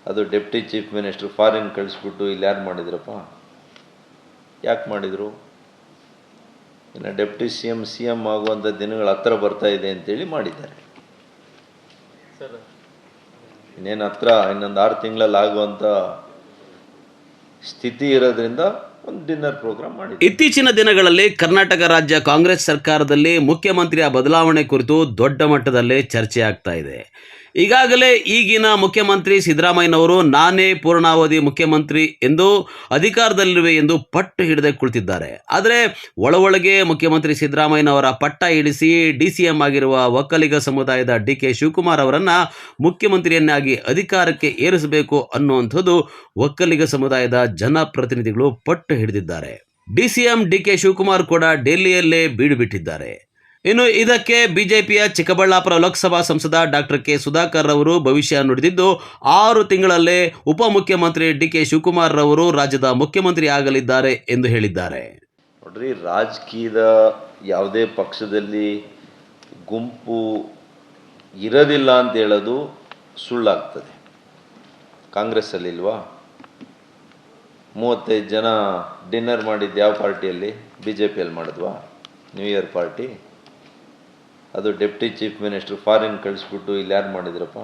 ಅದು deputy chief minister foreign ಕಳಿಸ್ಬಿಟ್ಟು ಇಲ್ಲಿ ಯಾರು ಮಾಡಿದ್ರಪ್ಪ? ಯಾಕೆ ಮಾಡಿದರು? ಇನ್ನು ಡೆಪ್ಟಿ ಸಿ ಎಮ್ ಆಗುವಂಥ ದಿನಗಳು ಹತ್ರ ಬರ್ತಾ ಇದೆ ಅಂತೇಳಿ ಮಾಡಿದ್ದಾರೆ. ಇನ್ನೇನು ಹತ್ರ ಇನ್ನೊಂದು 6 ತಿಂಗಳಲ್ಲಿ ಆಗುವಂಥ ಸ್ಥಿತಿ ಇರೋದ್ರಿಂದ ಒಂದು ಡಿನ್ನರ್ ಪ್ರೋಗ್ರಾಮ್ ಮಾಡಿ. ಇತ್ತೀಚಿನ ದಿನಗಳಲ್ಲಿ ಕರ್ನಾಟಕ ರಾಜ್ಯ ಕಾಂಗ್ರೆಸ್ ಸರ್ಕಾರದಲ್ಲಿ ಮುಖ್ಯಮಂತ್ರಿಯ ಬದಲಾವಣೆ ಕುರಿತು ದೊಡ್ಡ ಮಟ್ಟದಲ್ಲಿ ಚರ್ಚೆ ಆಗ್ತಾ ಇದೆ. ಈಗಾಗಲೇ ಈಗಿನ ಮುಖ್ಯಮಂತ್ರಿ ಸಿದ್ದರಾಮಯ್ಯನವರು ನಾನೇ ಪೂರ್ಣಾವಧಿ ಮುಖ್ಯಮಂತ್ರಿ ಎಂದು ಅಧಿಕಾರದಲ್ಲಿರುವೆ ಎಂದು ಪಟ್ಟು ಹಿಡಿದೇ ಕುಳಿತಿದ್ದಾರೆ. ಆದರೆ ಒಳಗೆ ಮುಖ್ಯಮಂತ್ರಿ ಸಿದ್ದರಾಮಯ್ಯನವರ ಪಟ್ಟ ಹಿಡಿಸಿ DCM ಆಗಿರುವ ಒಕ್ಕಲಿಗ ಸಮುದಾಯದ DK ಶಿವಕುಮಾರ್ ಅವರನ್ನು ಮುಖ್ಯಮಂತ್ರಿಯನ್ನಾಗಿ ಅಧಿಕಾರಕ್ಕೆ ಏರಿಸಬೇಕು ಅನ್ನುವಂಥದ್ದು ಒಕ್ಕಲಿಗ ಸಮುದಾಯದ ಜನಪ್ರತಿನಿಧಿಗಳು ಪಟ್ಟು ಹಿಡಿದಿದ್ದಾರೆ. DCM DK ಶಿವಕುಮಾರ್ ಕೂಡ ಡೆಲ್ಲಿಯಲ್ಲೇ ಬೀಡು ಬಿಟ್ಟಿದ್ದಾರೆ. ಇನ್ನು ಇದಕ್ಕೆ ಬಿಜೆಪಿಯ ಚಿಕ್ಕಬಳ್ಳಾಪುರ ಲೋಕಸಭಾ ಸಂಸದ ಡಾಕ್ಟರ್ ಕೆ ಸುಧಾಕರ್ ಅವರು ಭವಿಷ್ಯ ನುಡಿದಿದ್ದು 6 ತಿಂಗಳಲ್ಲೇ ಉಪಮುಖ್ಯಮಂತ್ರಿ DK ಶಿವಕುಮಾರ್ ಅವರು ರಾಜ್ಯದ ಮುಖ್ಯಮಂತ್ರಿ ಆಗಲಿದ್ದಾರೆ ಎಂದು ಹೇಳಿದ್ದಾರೆ. ನೋಡ್ರಿ, ರಾಜಕೀಯದ ಯಾವುದೇ ಪಕ್ಷದಲ್ಲಿ ಗುಂಪು ಇರೋದಿಲ್ಲ ಅಂತ ಹೇಳೋದು ಸುಳ್ಳಾಗ್ತದೆ. ಕಾಂಗ್ರೆಸ್ಸಲ್ಲಿ ಇಲ್ವಾ? 35 ಜನ ಡಿನ್ನರ್ ಮಾಡಿದ್ದು ಯಾವ ಪಾರ್ಟಿಯಲ್ಲಿ? BJPಯಲ್ಲಿ ಮಾಡಿದ್ವಾ? New year party. ಅದು ಡೆಪ್ಟಿ ಚೀಫ್ ಮಿನಿಸ್ಟರ್ ಫಾರಿನ್ ಕಳಿಸ್ಬಿಟ್ಟು ಇಲ್ಲಿ ಯಾರು ಮಾಡಿದ್ರಪ್ಪ?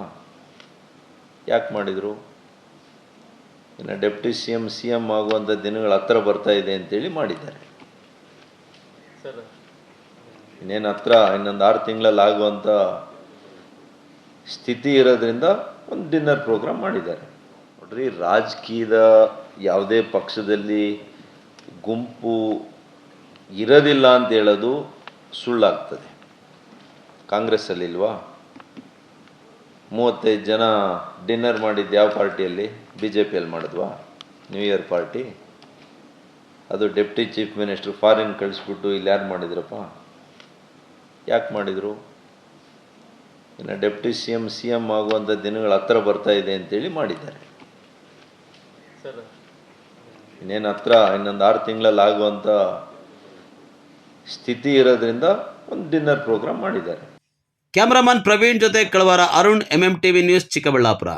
ಯಾಕೆ ಮಾಡಿದರು? ಇನ್ನು ಡೆಪ್ಟಿ ಸಿ ಎಮ್ ಆಗುವಂಥ ದಿನಗಳು ಹತ್ರ ಬರ್ತಾ ಇದೆ ಅಂತೇಳಿ ಮಾಡಿದ್ದಾರೆ. ಇನ್ನೇನು ಹತ್ರ ಇನ್ನೊಂದು 6 ತಿಂಗಳಲ್ಲಿ ಆಗುವಂಥ ಸ್ಥಿತಿ ಇರೋದ್ರಿಂದ ಒಂದು ಡಿನ್ನರ್ ಪ್ರೋಗ್ರಾಮ್ ಮಾಡಿದ್ದಾರೆ. ನೋಡ್ರಿ, ರಾಜಕೀಯದ ಯಾವುದೇ ಪಕ್ಷದಲ್ಲಿ ಗುಂಪು ಇರೋದಿಲ್ಲ ಅಂತ ಹೇಳೋದು ಸುಳ್ಳಾಗ್ತದೆ. ಕಾಂಗ್ರೆಸ್ಸಲ್ಲಿ ಇಲ್ವಾ? 35 ಜನ ಡಿನ್ನರ್ ಮಾಡಿದ್ದು ಯಾವ ಪಾರ್ಟಿಯಲ್ಲಿ? BJPಯಲ್ಲಿ ಮಾಡಿದ್ವಾ? New year party. ಅದು ಡೆಪ್ಟಿ ಚೀಫ್ ಮಿನಿಸ್ಟರ್ ಫಾರಿನ್ ಕಳಿಸ್ಬಿಟ್ಟು ಇಲ್ಲಿ ಯಾರು ಮಾಡಿದ್ರಪ್ಪ? ಯಾಕೆ ಮಾಡಿದರು? ಇನ್ನು ಡೆಪ್ಟಿ ಸಿ ಎಮ್ ಆಗುವಂಥ ದಿನಗಳು ಹತ್ರ ಬರ್ತಾ ಇದೆ ಅಂತೇಳಿ ಮಾಡಿದ್ದಾರೆ. ಇನ್ನೇನು ಹತ್ರ ಇನ್ನೊಂದು 6 ತಿಂಗಳಲ್ಲಿ ಆಗುವಂಥ ಸ್ಥಿತಿ ಇರೋದ್ರಿಂದ ಒಂದು ಡಿನ್ನರ್ ಪ್ರೋಗ್ರಾಮ್ ಮಾಡಿದ್ದಾರೆ. ಕ್ಯಾಮರಾಮನ್ ಪ್ರವೀಣ್ ಜೊತೆ ಕಳವಾರ ಅರುಣ್, MMTV ನ್ಯೂಸ್, ಚಿಕ್ಕಬಳ್ಳಾಪುರ.